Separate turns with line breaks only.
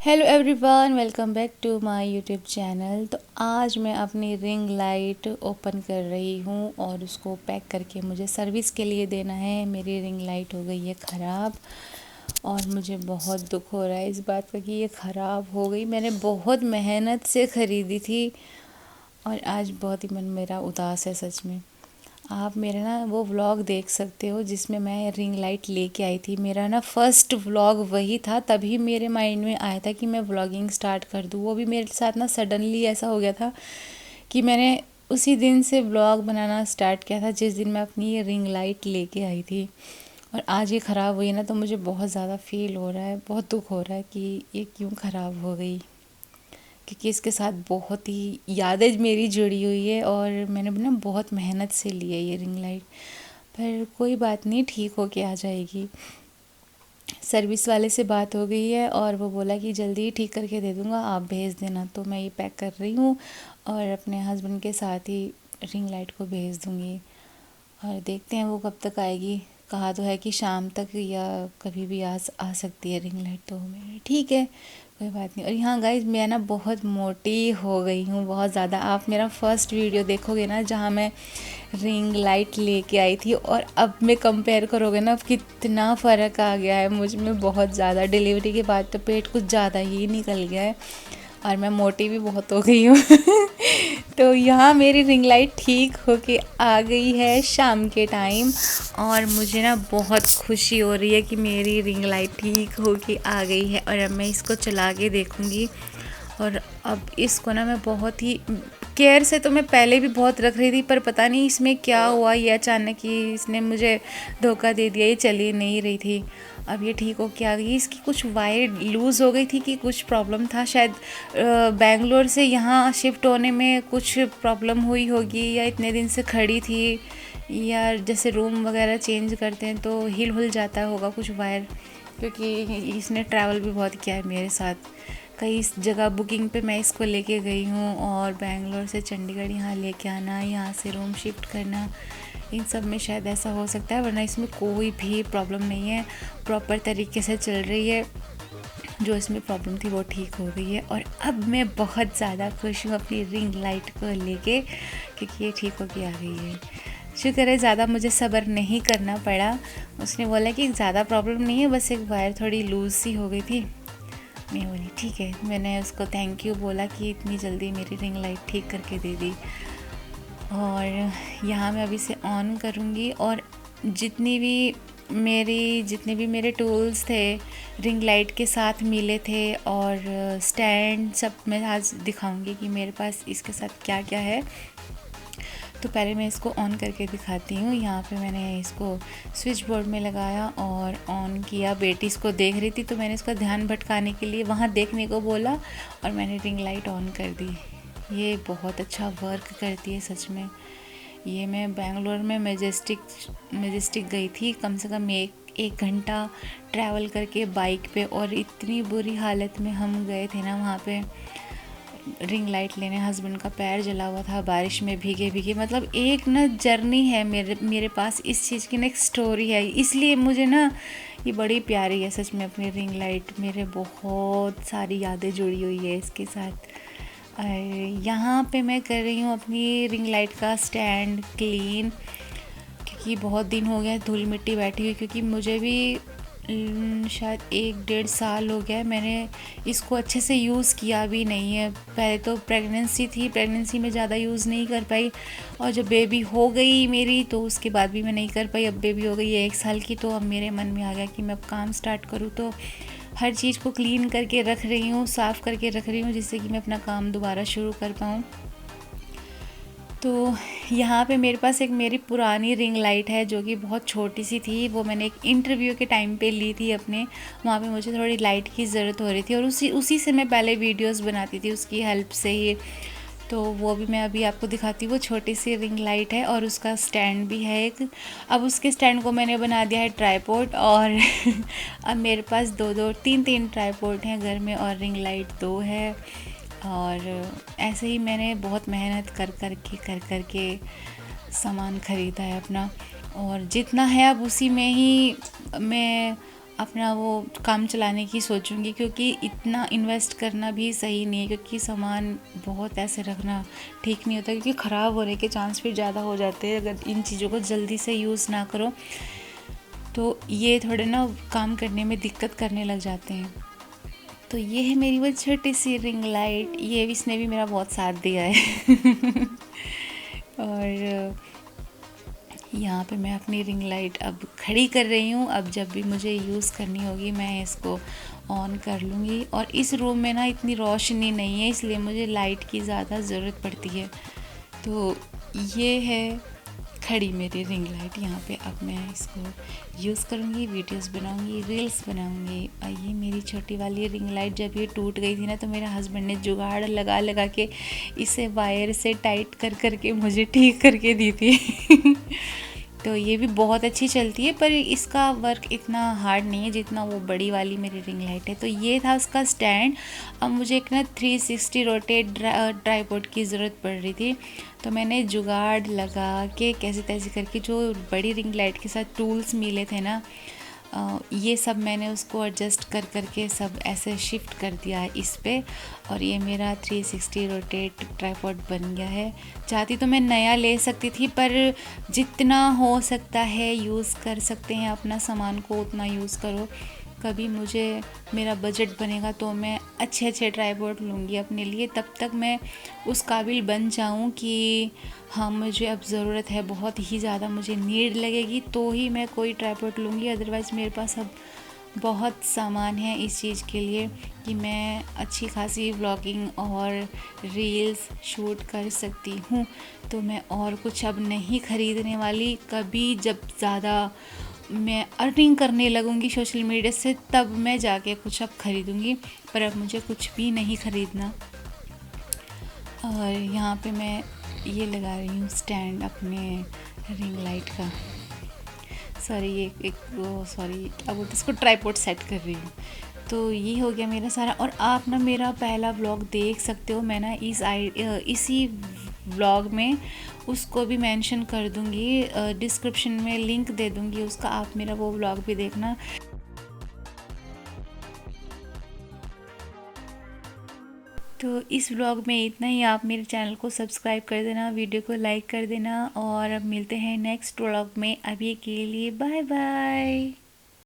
Hello everyone, welcome back to my YouTube channel. तो आज मैं अपनी रिंग लाइट ओपन कर रही हूँ और उसको पैक करके मुझे सर्विस के लिए देना है। मेरी रिंग लाइट हो गई है ख़राब और मुझे बहुत दुख हो रहा है इस बात का कि ये ख़राब हो गई। मैंने बहुत मेहनत से ख़रीदी थी और आज बहुत ही मन मेरा उदास है सच में। आप मेरा ना वो व्लॉग देख सकते हो जिसमें मैं रिंग लाइट लेके आई थी। मेरा ना फर्स्ट व्लॉग वही था, तभी मेरे माइंड में आया था कि मैं व्लॉगिंग स्टार्ट कर दूँ। वो भी मेरे साथ ना सडनली ऐसा हो गया था कि मैंने उसी दिन से व्लॉग बनाना स्टार्ट किया था जिस दिन मैं अपनी ये रिंग लाइट लेके आई थी। और आज ये ख़राब हुई ना, तो मुझे बहुत ज़्यादा फील हो रहा है, बहुत दुख हो रहा है कि ये क्यों ख़राब हो गई, क्योंकि इसके साथ बहुत ही यादें मेरी जुड़ी हुई है और मैंने ना बहुत मेहनत से ली है ये रिंग लाइट। पर कोई बात नहीं, ठीक हो के आ जाएगी। सर्विस वाले से बात हो गई है और वो बोला कि जल्दी ही ठीक करके दे दूँगा, आप भेज देना। तो मैं ये पैक कर रही हूँ और अपने हस्बैंड के साथ ही रिंग लाइट को भेज दूँगी और देखते हैं वो कब तक आएगी। कहा तो है कि शाम तक या कभी भी आ सकती है रिंग लाइट। तो मैं ठीक है, कोई बात नहीं। और यहाँ गाइज मैं ना बहुत मोटी हो गई हूँ, बहुत ज़्यादा। आप मेरा फर्स्ट वीडियो देखोगे ना जहाँ मैं रिंग लाइट लेके आई थी और अब में कंपेयर करोगे ना, अब कितना फ़र्क आ गया है मुझ में, बहुत ज़्यादा। डिलीवरी के बाद तो पेट कुछ ज़्यादा ही निकल गया है और मैं मोटी भी बहुत हो गई हूँ। तो यहाँ मेरी रिंग लाइट ठीक होके आ गई है शाम के टाइम और मुझे ना बहुत खुशी हो रही है कि मेरी रिंग लाइट ठीक होके आ गई है। और अब मैं इसको चला के देखूँगी और अब इसको ना मैं बहुत ही केयर से, तो मैं पहले भी बहुत रख रही थी, पर पता नहीं इसमें क्या हुआ, ये अचानक ही इसने मुझे धोखा दे दिया, ये चली नहीं रही थी। अब ये ठीक हो के आ गई। इसकी कुछ वायर लूज़ हो गई थी कि कुछ प्रॉब्लम था शायद, बेंगलोर से यहाँ शिफ्ट होने में कुछ प्रॉब्लम हुई होगी या इतने दिन से खड़ी थी, या जैसे रूम वगैरह चेंज करते हैं तो हिल हुल जाता होगा कुछ वायर, क्योंकि इसने ट्रैवल भी बहुत किया है मेरे साथ। कई जगह बुकिंग पे मैं इसको लेके गई हूँ और बेंगलोर से चंडीगढ़ यहाँ लेके आना, यहाँ से रूम शिफ्ट करना, इन सब में शायद ऐसा हो सकता है, वरना इसमें कोई भी प्रॉब्लम नहीं है, प्रॉपर तरीके से चल रही है। जो इसमें प्रॉब्लम थी वो ठीक हो गई है और अब मैं बहुत ज़्यादा खुश हूँ अपनी रिंग लाइट को लेके, क्योंकि ये ठीक हो के आ गई है। शुक्र है, ज़्यादा मुझे सब्र नहीं करना पड़ा। उसने बोला कि ज़्यादा प्रॉब्लम नहीं है, बस एक वायर थोड़ी लूज़ सी हो गई थी। मैं बोली ठीक है, मैंने उसको थैंक यू बोला कि इतनी जल्दी मेरी रिंग लाइट ठीक करके दे दी। और यहाँ मैं अभी से ऑन करूँगी और जितने भी मेरे टूल्स थे रिंग लाइट के साथ मिले थे और स्टैंड सब मैं आज दिखाऊंगी कि मेरे पास इसके साथ क्या क्या है। तो पहले मैं इसको ऑन करके दिखाती हूँ। यहाँ पे मैंने इसको स्विच बोर्ड में लगाया और ऑन किया। बेटी इसको देख रही थी तो मैंने इसका ध्यान भटकाने के लिए वहाँ देखने को बोला और मैंने रिंग लाइट ऑन कर दी। ये बहुत अच्छा वर्क करती है सच में। ये मैं बेंगलोर में मेजेस्टिक गई थी, कम से कम एक घंटा ट्रैवल करके बाइक पे, और इतनी बुरी हालत में हम गए थे ना वहाँ पे रिंग लाइट लेने। हस्बैंड का पैर जला हुआ था, बारिश में भीगे भीगे। मतलब एक ना जर्नी है मेरे पास, इस चीज़ की ना एक स्टोरी है, इसलिए मुझे ना ये बड़ी प्यारी है सच में अपनी रिंग लाइट। मेरे बहुत सारी यादें जुड़ी हुई है इसके साथ। यहाँ पे मैं कर रही हूँ अपनी रिंग लाइट का स्टैंड क्लीन, क्योंकि बहुत दिन हो गया धूल मिट्टी बैठी हुई, क्योंकि मुझे भी शायद 1-1.5 साल हो गया है मैंने इसको अच्छे से यूज़ किया भी नहीं है। पहले तो प्रेगनेंसी में ज़्यादा यूज़ नहीं कर पाई, और जब बेबी हो गई मेरी तो उसके बाद भी मैं नहीं कर पाई। अब बेबी हो गई है 1 साल की, तो अब मेरे मन में आ गया कि मैं अब काम स्टार्ट करूँ, तो हर चीज़ को क्लीन करके रख रही हूँ, साफ़ करके रख रही हूँ, जिससे कि मैं अपना काम दोबारा शुरू कर पाऊँ। तो यहाँ पे मेरे पास एक मेरी पुरानी रिंग लाइट है जो कि बहुत छोटी सी थी। वो मैंने एक इंटरव्यू के टाइम पे ली थी अपने, वहाँ पे मुझे थोड़ी लाइट की ज़रूरत हो रही थी और उसी से मैं पहले वीडियोस बनाती थी उसकी हेल्प से ही। तो वो भी मैं अभी आपको दिखाती हूँ। वो छोटी सी रिंग लाइट है और उसका स्टैंड भी है एक। अब उसके स्टैंड को मैंने बना दिया है ट्राईपोड, और अब मेरे पास 2-2 3-3 ट्राईपोड हैं घर में और रिंग लाइट 2 है। और ऐसे ही मैंने बहुत मेहनत कर के सामान ख़रीदा है अपना, और जितना है अब उसी में ही मैं अपना वो काम चलाने की सोचूंगी, क्योंकि इतना इन्वेस्ट करना भी सही नहीं है, क्योंकि सामान बहुत ऐसे रखना ठीक नहीं होता, क्योंकि ख़राब होने के चांस फिर ज़्यादा हो जाते हैं अगर इन चीज़ों को जल्दी से यूज़ ना करो। तो ये थोड़े ना काम करने में दिक्कत करने लग जाते हैं। तो ये है मेरी वो छोटी सी रिंग लाइट, ये भी इसने भी मेरा बहुत साथ दिया है। और यहाँ पे मैं अपनी रिंग लाइट अब खड़ी कर रही हूँ। अब जब भी मुझे यूज़ करनी होगी मैं इसको ऑन कर लूँगी। और इस रूम में ना इतनी रोशनी नहीं है, इसलिए मुझे लाइट की ज़्यादा ज़रूरत पड़ती है। तो ये है खड़ी मेरी रिंग लाइट यहाँ पे। अब मैं इसको यूज़ करूँगी, वीडियोस बनाऊँगी, रील्स बनाऊँगी। और ये मेरी छोटी वाली रिंग लाइट जब ये टूट गई थी ना, तो मेरे हस्बैंड ने जुगाड़ लगा लगा के इसे वायर से टाइट कर करके मुझे ठीक करके दी थी। तो ये भी बहुत अच्छी चलती है, पर इसका वर्क इतना हार्ड नहीं है जितना वो बड़ी वाली मेरी रिंग लाइट है। तो ये था उसका स्टैंड। अब मुझे एक ना 360 रोटेट ट्राइपॉड की ज़रूरत पड़ रही थी, तो मैंने जुगाड़ लगा के कैसे तैसे करके जो बड़ी रिंग लाइट के साथ टूल्स मिले थे ना, ये सब मैंने उसको एडजस्ट कर करके सब ऐसे शिफ्ट कर दिया है इस पे। और ये मेरा 360 रोटेट ट्राइपॉड बन गया है। चाहती तो मैं नया ले सकती थी, पर जितना हो सकता है यूज़ कर सकते हैं अपना सामान को उतना यूज़ करो। कभी मुझे मेरा बजट बनेगा तो मैं अच्छे अच्छे ट्राइपॉड लूँगी अपने लिए, तब तक मैं उस काबिल बन जाऊँ कि हाँ मुझे अब ज़रूरत है, बहुत ही ज़्यादा मुझे नीड लगेगी तो ही मैं कोई ट्राइपॉड लूँगी। अदरवाइज़ मेरे पास अब बहुत सामान है इस चीज़ के लिए कि मैं अच्छी खासी व्लॉगिंग और रील्स शूट कर सकती हूँ। तो मैं और कुछ अब नहीं ख़रीदने वाली। कभी जब ज़्यादा मैं अर्निंग करने लगूँगी सोशल मीडिया से, तब मैं जाके कुछ अब ख़रीदूँगी, पर अब मुझे कुछ भी नहीं ख़रीदना। और यहाँ पे मैं ये लगा रही हूँ स्टैंड अपने रिंग लाइट का। अब इसको ट्राइपॉड सेट कर रही हूँ। तो ये हो गया मेरा सारा। और आप ना मेरा पहला व्लॉग देख सकते हो, मैं ना इसी व्लॉग में उसको भी मेंशन कर दूँगी, डिस्क्रिप्शन में लिंक दे दूँगी उसका, आप मेरा वो व्लॉग भी देखना। तो इस व्लॉग में इतना ही। आप मेरे चैनल को सब्सक्राइब कर देना, वीडियो को लाइक कर देना, और अब मिलते हैं नेक्स्ट व्लॉग में। अभी के लिए बाय बाय।